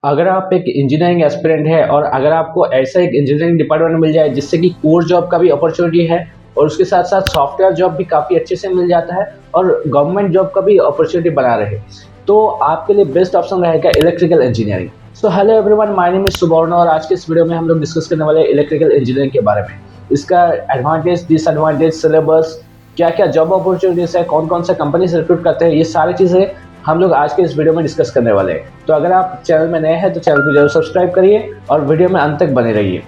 अगर आप एक इंजीनियरिंग एस्पिरेंट है और अगर आपको ऐसा एक इंजीनियरिंग डिपार्टमेंट मिल जाए जिससे कि कोर जॉब का भी अपॉर्चुनिटी है और उसके साथ साथ सॉफ्टवेयर जॉब भी काफ़ी अच्छे से मिल जाता है और गवर्नमेंट जॉब का भी अपॉर्चुनिटी बना रहे, तो आपके लिए बेस्ट ऑप्शन रहेगा electrical engineering. So hello everyone, my name is Subarna और आज के इस वीडियो में हम लोग डिस्कस करने वाले हैं इलेक्ट्रिकल इंजीनियरिंग के बारे में। इसका एडवांटेज, डिसएडवांटेज, सिलेबस, क्या क्या जॉब अपॉर्चुनिटीज है, कौन कौन से कंपनी से रिक्रूट करते हैं, ये सारी चीज़ें हम लोग आज के इस वीडियो में डिस्कस करने वाले हैं। तो अगर आप चैनल में नए हैं तो चैनल को जरूर सब्सक्राइब करिए और वीडियो में अंत तक बने रहिए।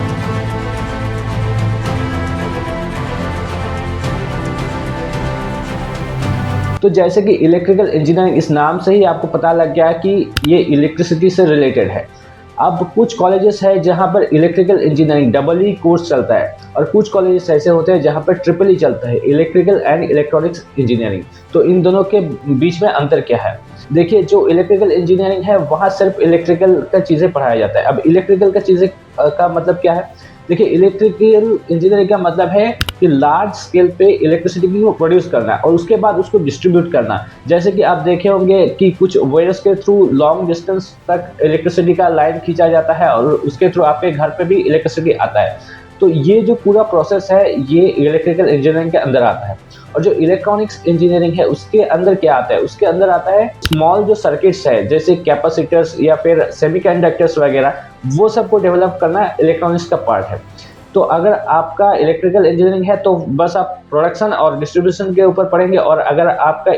तो जैसे कि इलेक्ट्रिकल इंजीनियरिंग, इस नाम से ही आपको पता लग गया कि ये इलेक्ट्रिसिटी से रिलेटेड है। अब कुछ कॉलेजेस है जहां पर electrical engineering double E course चलता है और कुछ कॉलेजेस ऐसे होते हैं जहां पर ट्रिपल ई चलता है, इलेक्ट्रिकल एंड इलेक्ट्रॉनिक्स इंजीनियरिंग। तो इन दोनों के बीच में अंतर क्या है? देखिए, जो इलेक्ट्रिकल इंजीनियरिंग है वहाँ सिर्फ इलेक्ट्रिकल का चीज़ें पढ़ाया जाता है। अब इलेक्ट्रिकल का चीज़ें का मतलब क्या है? देखिए, इलेक्ट्रिकल इंजीनियरिंग का मतलब है कि लार्ज स्केल पे इलेक्ट्रिसिटी को प्रोड्यूस करना और उसके बाद उसको डिस्ट्रीब्यूट करना। जैसे कि आप देखे होंगे कि कुछ वायर्स के थ्रू लॉन्ग डिस्टेंस तक इलेक्ट्रिसिटी का लाइन खींचा जाता है और उसके थ्रू आपके घर पे भी इलेक्ट्रिसिटी आता है। तो ये जो पूरा प्रोसेस है ये इलेक्ट्रिकल इंजीनियरिंग के अंदर आता है। और जो इलेक्ट्रॉनिक्स इंजीनियरिंग है उसके अंदर क्या आता है? उसके अंदर आता है स्मॉल जो सर्किट्स है जैसे कैपेसिटर्स या फिर सेमीकंडक्टर्स वगैरह, वो सबको डेवलप करना इलेक्ट्रॉनिक्स का पार्ट है। तो अगर आपका इलेक्ट्रिकल इंजीनियरिंग है तो बस आप प्रोडक्शन और डिस्ट्रीब्यूशन के ऊपर पढ़ेंगे, और अगर आपका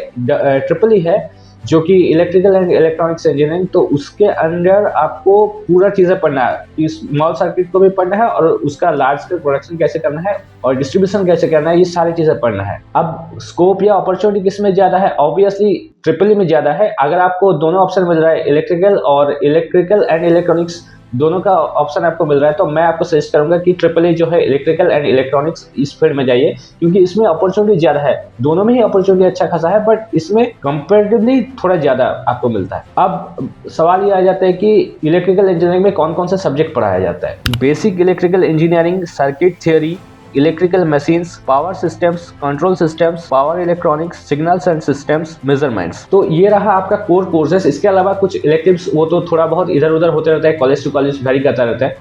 ट्रिपल ई है जो कि इलेक्ट्रिकल एंड इलेक्ट्रॉनिक्स इंजीनियरिंग, तो उसके अंदर आपको पूरा चीज़ें पढ़ना है कि स्मॉल सर्किट को भी पढ़ना है और उसका लार्ज स्केल प्रोडक्शन कैसे करना है और डिस्ट्रीब्यूशन कैसे करना है, ये सारी चीज़ें पढ़ना है। अब स्कोप या अपॉर्चुनिटी किस में ज़्यादा है? ऑब्वियसली ट्रिपल ई में ज़्यादा है। अगर आपको दोनों ऑप्शन मिल रहा है, इलेक्ट्रिकल एंड इलेक्ट्रॉनिक्स दोनों का ऑप्शन आपको मिल रहा है, तो मैं आपको सजेस्ट करूंगा कि ट्रिपल ई जो है इलेक्ट्रिकल एंड इलेक्ट्रॉनिक्स, इस फील्ड में जाइए क्योंकि इसमें अपॉर्चुनिटी ज़्यादा है। दोनों में ही अपॉर्चुनिटी अच्छा खासा है, बट इसमें कंपेरेटिवली थोड़ा ज़्यादा आपको मिलता है। अब सवाल ये आ जाता है कि इलेक्ट्रिकल इंजीनियरिंग में कौन कौन सा सब्जेक्ट पढ़ाया जाता है। Basic electrical engineering, circuit theory, electrical machines, power systems, control systems, power electronics, signals and systems, measurements. तो ये रहा आपका कोर कोर्सेस। इसके अलावा कुछ इलेक्टिव्स वो तो थोड़ा बहुत इधर उधर होते रहता है, कॉलेज टू कॉलेज वेरी करता रहता है।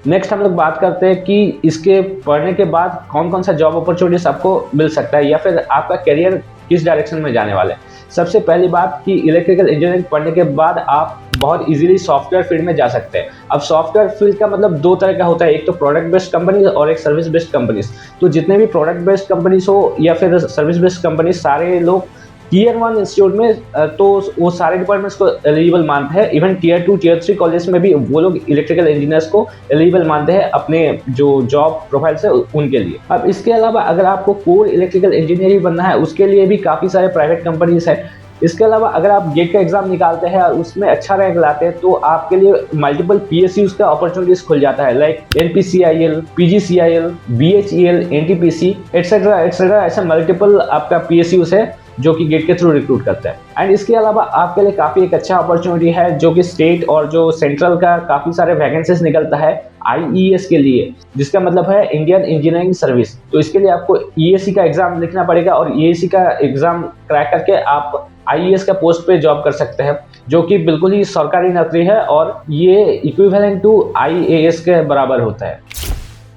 नेक्स्ट हम लोग बात करते हैं कि इसके पढ़ने के बाद कौन कौन सा जॉब अपॉर्चुनिटीज आपको मिल सकता है या फिर आपका करियर किस डायरेक्शन में जाने वाला है। सबसे पहली बात कि इलेक्ट्रिकल इंजीनियरिंग पढ़ने के बाद आप बहुत इजीली सॉफ्टवेयर फील्ड में जा सकते हैं। अब सॉफ्टवेयर फील्ड का मतलब दो तरह का होता है, एक तो प्रोडक्ट बेस्ड कंपनीज और एक सर्विस बेस्ड कंपनीज। तो जितने भी प्रोडक्ट बेस्ड कंपनीज हो या फिर सर्विस बेस्ड कंपनीज, सारे लोग टीयर 1 इंस्टीट्यूट में तो वो सारे डिपार्टमेंट्स को एलिजिबल मानते हैं। इवन टीयर 2 टीयर 3 कॉलेज में भी वो लोग इलेक्ट्रिकल इंजीनियर्स को एलिजिबल मानते हैं अपने जो जॉब प्रोफाइल से उनके लिए। अब इसके अलावा अगर आपको कोर इलेक्ट्रिकल इंजीनियर बनना है उसके लिए भी काफ़ी सारे प्राइवेट कंपनीज है। इसके अलावा अगर आप गेट का एग्जाम निकालते हैं और उसमें अच्छा रैंक लाते हैं तो आपके लिए मल्टीपल पीएसयूज का अपॉर्चुनिटीज खुल जाता है, like NPCIL, PGCIL, BHEL, NTPC etcetera etcetera. ऐसे मल्टीपल आपका पीएसयूज है जो कि गेट के थ्रू रिक्रूट करता है। एंड इसके अलावा आपके लिए काफ़ी एक अच्छा अपॉर्चुनिटी है जो कि स्टेट और जो सेंट्रल का काफ़ी सारे वैकेंसीज निकलता है आईईएस के लिए, जिसका मतलब है इंडियन इंजीनियरिंग सर्विस। तो इसके लिए आपको ईएससी का एग्जाम लिखना पड़ेगा और ईएससी का एग्जाम क्रैक करके आप आईएएस का पोस्ट पे जॉब कर सकते हैं, जो कि बिल्कुल ही सरकारी नौकरी है और ये इक्विवेलेंट टू आईएएस के बराबर होता है।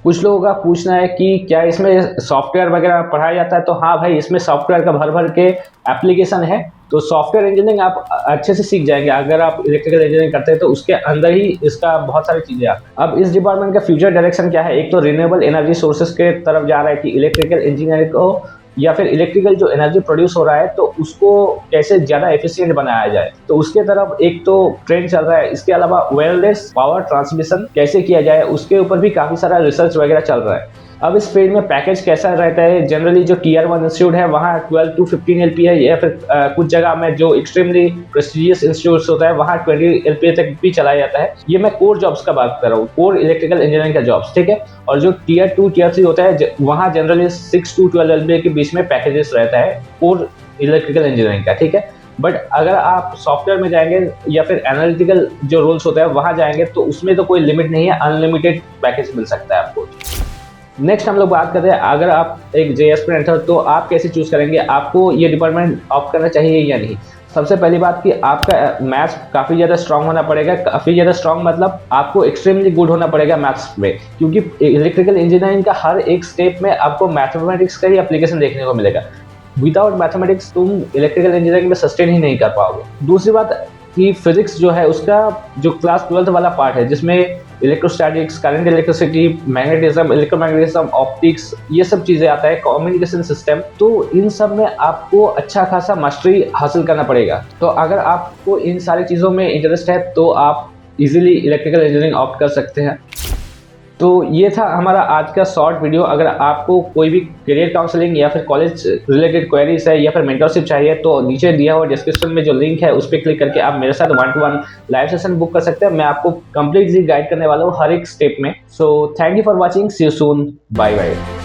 कुछ लोगों का पूछना है कि क्या इसमें सॉफ्टवेयर वगैरह पढ़ाया जाता है? तो हाँ भाई, इसमें सॉफ्टवेयर का भर भर के एप्लीकेशन है। तो सॉफ्टवेयर इंजीनियरिंग आप अच्छे से सीख जाएंगे अगर आप इलेक्ट्रिकल इंजीनियरिंग करते हैं, तो उसके अंदर ही इसका बहुत सारी चीज़ें आती हैं। अब इस डिपार्टमेंट का फ्यूचर डायरेक्शन क्या है? एक तो रिन्यूएबल एनर्जी सोर्सेज के तरफ जा रहा है कि इलेक्ट्रिकल इंजीनियरिंग को या फिर इलेक्ट्रिकल जो एनर्जी प्रोड्यूस हो रहा है तो उसको कैसे ज़्यादा एफिशिएंट बनाया जाए, तो उसके तरफ एक तो ट्रेंड चल रहा है। इसके अलावा वायरलेस पावर ट्रांसमिशन कैसे किया जाए उसके ऊपर भी काफ़ी सारा रिसर्च वगैरह चल रहा है। अब इस फील्ड में पैकेज कैसा रहता है? जनरली जो टीयर 1 इंस्टीट्यूट है वहाँ 12 to 15 LPA है, या फिर कुछ जगह में जो एक्सट्रीमली प्रेस्टिजियस इंस्टीट्यूट होता है वहाँ 20 LPA तक भी चलाया जाता है। ये मैं कोर जॉब्स का बात कर रहा हूँ, कोर इलेक्ट्रिकल इंजीनियरिंग का जॉब्स, ठीक है। और जो टीयर 2 टीयर 3 होता है वहाँ जनरली 6 to 12 LPA के बीच में पैकेजेस रहता है कोर इलेक्ट्रिकल इंजीनियरिंग का, ठीक है। बट अगर आप सॉफ्टवेयर में जाएंगे या फिर एनालिटिकल जो रोल्स होता है वहाँ जाएंगे तो उसमें तो कोई लिमिट नहीं है, अनलिमिटेड पैकेज मिल सकता है आपको। नेक्स्ट हम लोग बात करते हैं, अगर आप एक जे एस्पिरेंट हो तो आप कैसे चूज करेंगे, आपको ये डिपार्टमेंट ऑप्ट करना चाहिए या नहीं। सबसे पहली बात कि आपका मैथ्स काफ़ी ज़्यादा स्ट्रांग होना पड़ेगा। काफ़ी ज़्यादा स्ट्रांग मतलब आपको एक्सट्रीमली गुड होना पड़ेगा मैथ्स में, क्योंकि इलेक्ट्रिकल इंजीनियरिंग का हर एक स्टेप में आपको मैथमेटिक्स का ही एप्लीकेशन देखने को मिलेगा। विदाउट मैथमेटिक्स तुम इलेक्ट्रिकल इंजीनियरिंग में सस्टेन ही नहीं कर पाओगे। दूसरी बात कि फिजिक्स जो है उसका जो क्लास 12th वाला पार्ट है, जिसमें electrostatics, current, electricity, magnetism, electromagnetism, optics, ये सब चीज़ें आता है, कम्युनिकेशन सिस्टम, तो इन सब में आपको अच्छा खासा मास्टरी हासिल करना पड़ेगा। तो अगर आपको इन सारी चीज़ों में इंटरेस्ट है तो आप इजीली इलेक्ट्रिकल इंजीनियरिंग ऑप्ट कर सकते हैं। तो ये था हमारा आज का शॉर्ट वीडियो। अगर आपको कोई भी करियर काउंसलिंग या फिर कॉलेज रिलेटेड क्वेरीज है या फिर मेंटरशिप चाहिए तो नीचे दिया हुआ डिस्क्रिप्शन में जो लिंक है उस पर क्लिक करके आप मेरे साथ 1-to-1 लाइव सेशन बुक कर सकते हैं। मैं आपको कंप्लीटली गाइड करने वाला हूँ हर एक स्टेप में। So thank you for watching, see you soon, bye bye.